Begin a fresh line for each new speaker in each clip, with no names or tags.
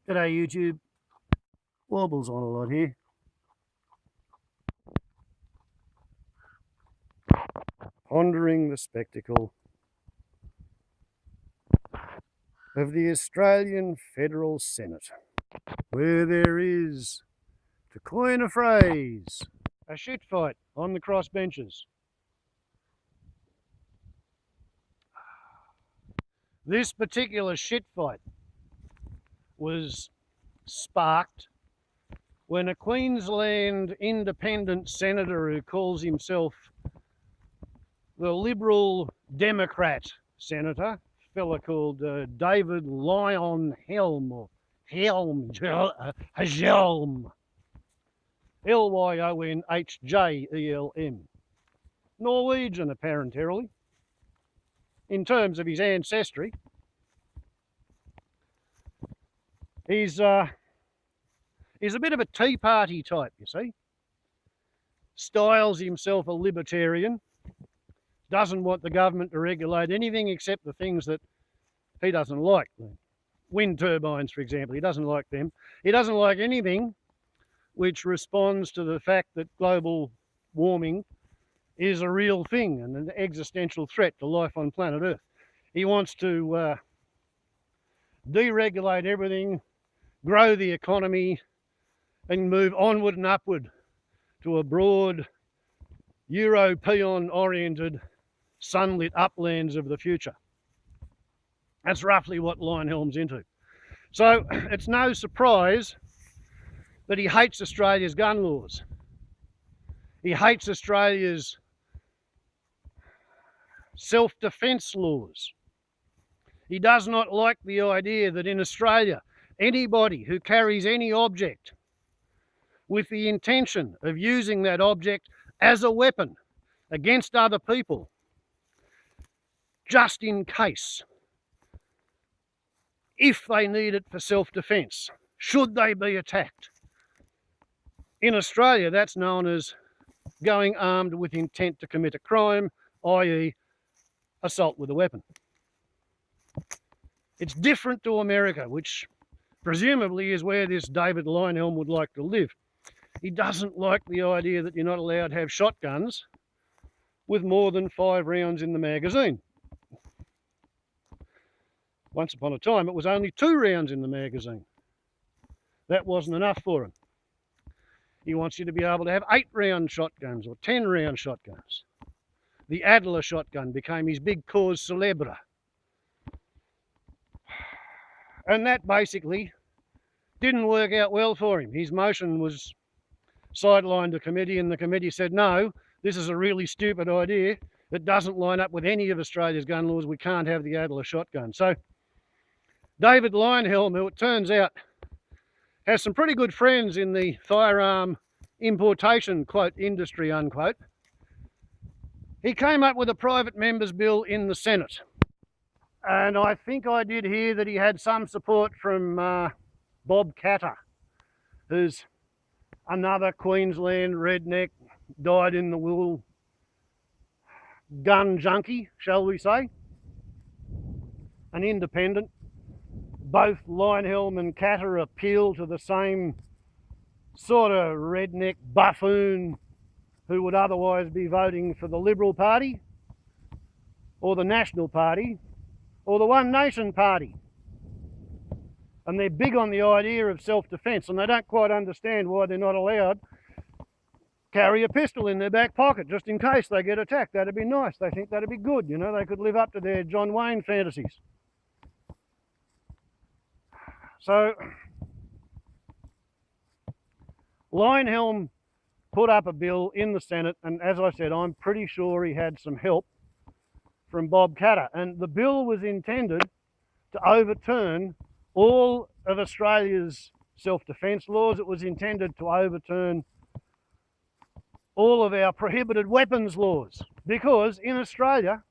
G'day YouTube, Wobbles on a lot here. Pondering the spectacle of the Australian Federal Senate, where there is, to coin a phrase, a shit fight on the crossbenches. This particular shit fight was sparked when a Queensland Independent senator who calls himself the Liberal-Democrat senator, a fella called David Lyonhjelm, or Hanson-Young, Lyonhjelm, Norwegian apparently, in terms of his ancestry. He's a bit of a Tea Party type, you see. Styles himself a libertarian. Doesn't want the government to regulate anything except the things that he doesn't like. Wind turbines, for example, he doesn't like them. He doesn't like anything which responds to the fact that global warming is a real thing and an existential threat to life on planet Earth. He wants to deregulate everything, grow the economy, and move onward and upward to a broad, European-oriented, sunlit uplands of the future. That's roughly what Lyonhjelm's into. So it's no surprise that he hates Australia's gun laws. He hates Australia's self-defence laws. He does not like the idea that in Australia, anybody who carries any object with the intention of using that object as a weapon against other people, just in case, if they need it for self-defence, should they be attacked. In Australia, that's known as going armed with intent to commit a crime, i.e. assault with a weapon. It's different to America, which presumably is where this David Lyonhjelm would like to live. He doesn't like the idea that you're not allowed to have shotguns with more than 5 rounds in the magazine. Once upon a time, it was only 2 rounds in the magazine. That wasn't enough for him. He wants you to be able to have 8-round shotguns or 10-round shotguns. The Adler shotgun became his big cause célèbre. And that basically didn't work out well for him. His motion was sidelined to committee, and the committee said, no, this is a really stupid idea. It doesn't line up with any of Australia's gun laws. We can't have the Adler shotgun. So David Lyonhjelm, who it turns out has some pretty good friends in the firearm importation, quote, industry, unquote, he came up with a private member's bill in the Senate. And I think I did hear that he had some support from Bob Katter, who's another Queensland redneck, dyed-in-the-wool gun junkie, shall we say. An independent. Both Lyonhjelm and Katter appeal to the same sort of redneck buffoon who would otherwise be voting for the Liberal Party or the National Party or the One Nation Party. And they're big on the idea of self-defence, and they don't quite understand why they're not allowed to carry a pistol in their back pocket just in case they get attacked. That'd be nice. They think that'd be good, you know. They could live up to their John Wayne fantasies. So Lyonhjelm put up a bill in the Senate, and as I said, I'm pretty sure he had some help from Bob Katter. And the bill was intended to overturn all of Australia's self-defence laws. It was intended to overturn all of our prohibited weapons laws, because in Australia,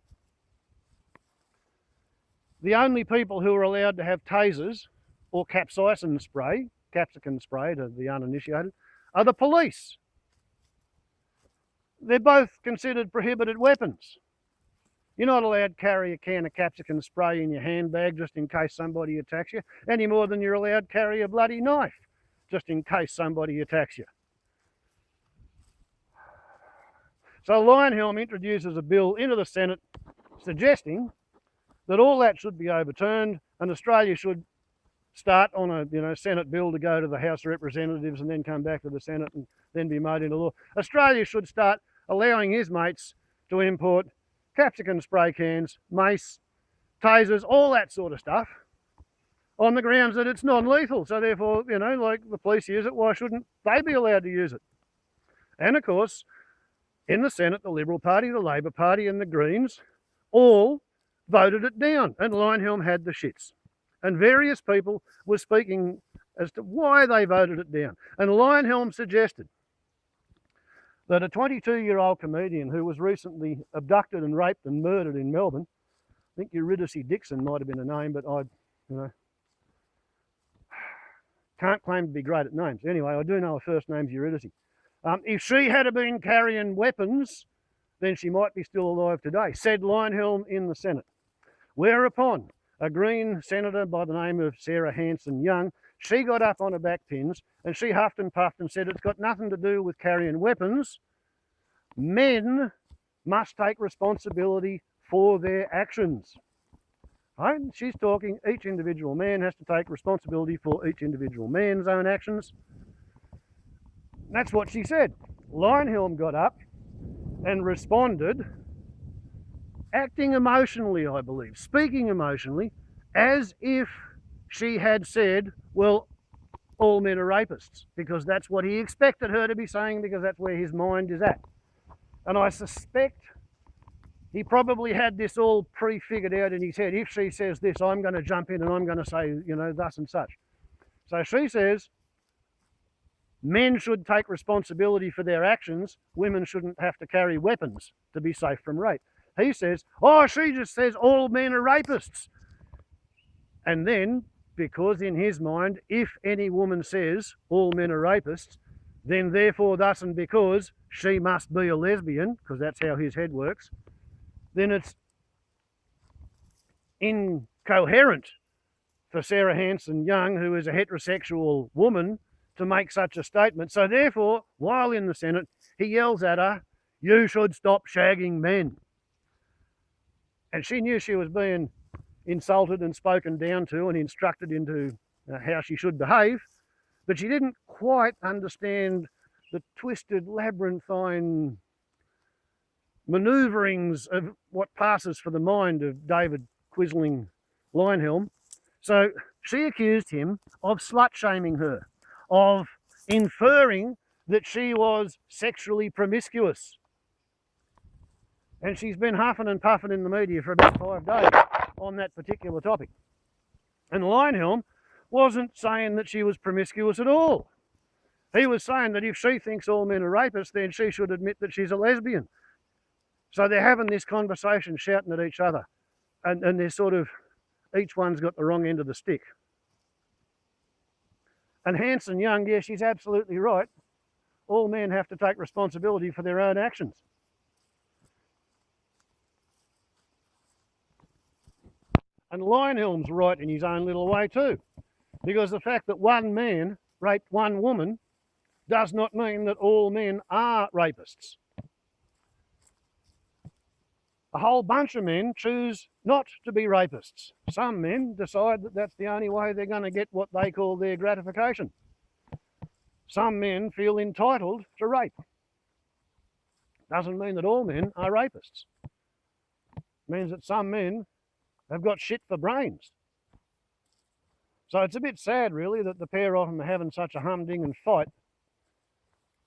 the only people who are allowed to have tasers or capsicum spray to the uninitiated, are the police. They're both considered prohibited weapons. You're not allowed to carry a can of capsicum spray in your handbag just in case somebody attacks you, any more than you're allowed to carry a bloody knife just in case somebody attacks you. So Lyonhjelm introduces a bill into the Senate suggesting that all that should be overturned and Australia should start on a Senate bill to go to the House of Representatives and then come back to the Senate and then be made into law. Australia should start allowing his mates to import capsicum spray cans, mace, tasers, all that sort of stuff on the grounds that it's non-lethal. So therefore, like the police use it, why shouldn't they be allowed to use it? And of course, in the Senate, the Liberal Party, the Labor Party and the Greens all voted it down, and Lyonhjelm had the shits. And various people were speaking as to why they voted it down. And Lyonhjelm suggested that a 22-year-old comedian who was recently abducted and raped and murdered in Melbourne, I think Eurydice Dixon might have been a name, but I can't claim to be great at names. Anyway, I do know her first name's Eurydice. If she had been carrying weapons, then she might be still alive today, said Lyonhjelm in the Senate. Whereupon a Green senator by the name of Sarah Hanson-Young, she got up on her back pins and she huffed and puffed and said it's got nothing to do with carrying weapons. Men must take responsibility for their actions. Right? She's talking each individual man has to take responsibility for each individual man's own actions. That's what she said. Lyonhjelm got up and responded, acting emotionally, I believe, speaking emotionally, as if she had said, well, all men are rapists, because that's what he expected her to be saying, because that's where his mind is at. And I suspect he probably had this all pre-figured out in his head. If she says this, I'm going to jump in and I'm going to say, thus and such. So she says, men should take responsibility for their actions. Women shouldn't have to carry weapons to be safe from rape. He says, she just says all men are rapists. And then, because in his mind, if any woman says all men are rapists, then therefore, thus and because she must be a lesbian, because that's how his head works, then it's incoherent for Sarah Hanson-Young, who is a heterosexual woman, to make such a statement. So therefore, while in the Senate, he yells at her, you should stop shagging men. And she knew she was being insulted and spoken down to and instructed into how she should behave, but she didn't quite understand the twisted, labyrinthine manoeuvrings of what passes for the mind of David Quisling Lyonhjelm. So she accused him of slut-shaming her, of inferring that she was sexually promiscuous. And she's been huffing and puffing in the media for about 5 days on that particular topic. And Lyonhjelm wasn't saying that she was promiscuous at all. He was saying that if she thinks all men are rapists, then she should admit that she's a lesbian. So they're having this conversation, shouting at each other. And they're sort of, each one's got the wrong end of the stick. And Hanson-Young, yeah, she's absolutely right. All men have to take responsibility for their own actions. And Lyonhjelm's right in his own little way too, because the fact that one man raped one woman does not mean that all men are rapists. A whole bunch of men choose not to be rapists. Some men decide that that's the only way they're going to get what they call their gratification. Some men feel entitled to rape. Doesn't mean that all men are rapists. It means that some men have got shit for brains. So it's a bit sad, really, that the pair of them are having such a humding and fight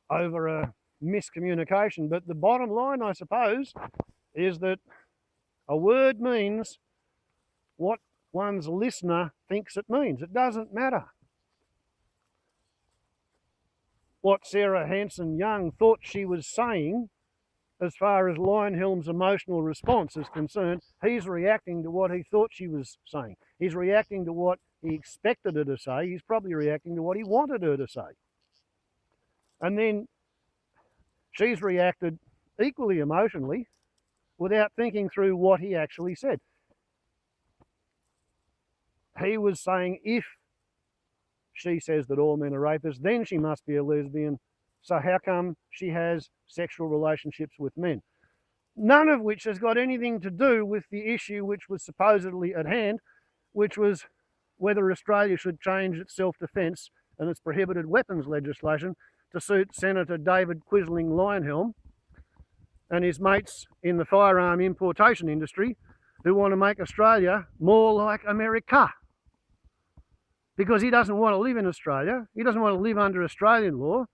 over a miscommunication. But the bottom line, I suppose, is that a word means what one's listener thinks it means. It doesn't matter what Sarah Hanson-Young thought she was saying. As far as Lyonhjelm's emotional response is concerned, he's reacting to what he thought she was saying. He's reacting to what he expected her to say. He's probably reacting to what he wanted her to say. And then she's reacted equally emotionally without thinking through what he actually said. He was saying if she says that all men are rapists, then she must be a lesbian. So how come she has sexual relationships with men? None of which has got anything to do with the issue which was supposedly at hand, which was whether Australia should change its self-defence and its prohibited weapons legislation to suit Senator David Quisling Lyonhjelm and his mates in the firearm importation industry who want to make Australia more like America. Because he doesn't want to live in Australia. He doesn't want to live under Australian law.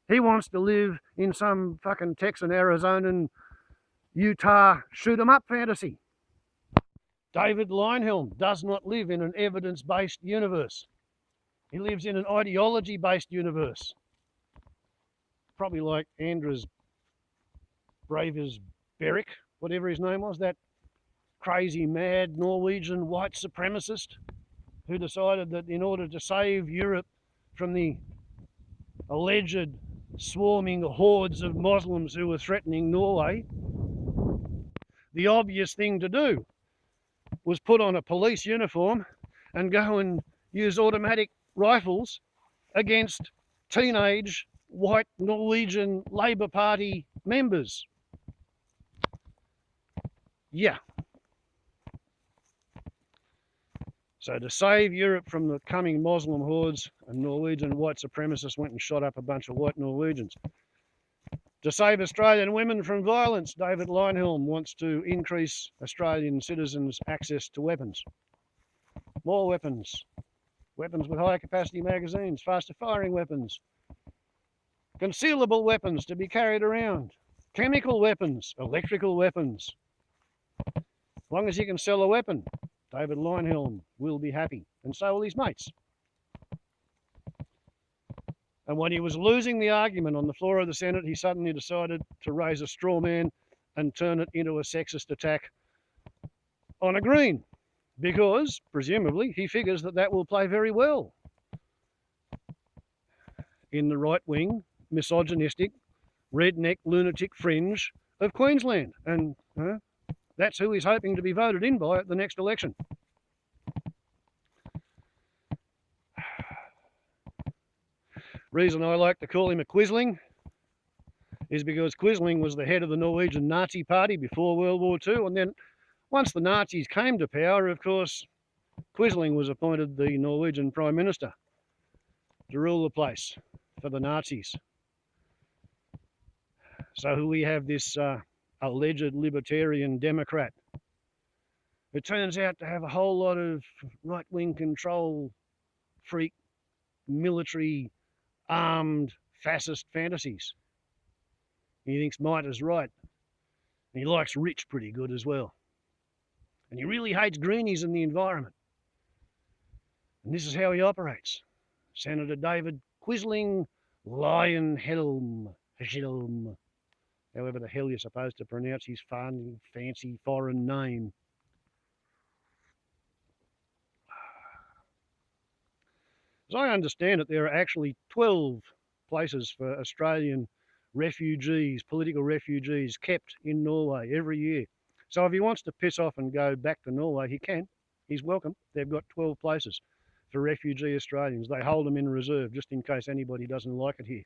He wants to live in some fucking Texan, Arizonan, Utah shoot-'em-up fantasy. David Lyonhjelm does not live in an evidence-based universe. He lives in an ideology-based universe. Probably like Anders Breivik, whatever his name was, that crazy, mad Norwegian white supremacist who decided that in order to save Europe from the alleged swarming hordes of Muslims who were threatening Norway, the obvious thing to do was put on a police uniform and go and use automatic rifles against teenage white Norwegian Labour Party members. Yeah. So to save Europe from the coming Muslim hordes, a Norwegian white supremacist went and shot up a bunch of white Norwegians. To save Australian women from violence, David Lyonhjelm wants to increase Australian citizens' access to weapons. More weapons. Weapons with higher capacity magazines, faster firing weapons. Concealable weapons to be carried around. Chemical weapons, electrical weapons. As long as you can sell a weapon, David Lyonhjelm will be happy, and so will his mates. And when he was losing the argument on the floor of the Senate, he suddenly decided to raise a straw man and turn it into a sexist attack on a Green, because, presumably, he figures that that will play very well in the right-wing, misogynistic, redneck, lunatic fringe of Queensland. And that's who he's hoping to be voted in by at the next election. Reason I like to call him a Quisling is because Quisling was the head of the Norwegian Nazi Party before World War II, and then once the Nazis came to power, of course, Quisling was appointed the Norwegian Prime Minister to rule the place for the Nazis. So we have this alleged libertarian Democrat who turns out to have a whole lot of right-wing control freak, military, armed, fascist fantasies. He thinks might is right. And he likes rich pretty good as well. And he really hates greenies and the environment. And this is how he operates. Senator David Quisling Lyonhjelm, however the hell you're supposed to pronounce his fun, fancy foreign name. As I understand it, there are actually 12 places for Australian refugees, political refugees, kept in Norway every year. So if he wants to piss off and go back to Norway, he can. He's welcome. They've got 12 places for refugee Australians. They hold them in reserve just in case anybody doesn't like it here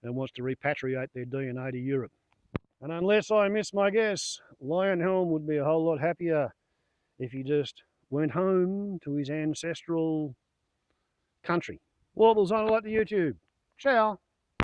and wants to repatriate their DNA to Europe. And unless I miss my guess, Lyonhjelm would be a whole lot happier if he just went home to his ancestral country. Warbles on a lot to YouTube. Ciao.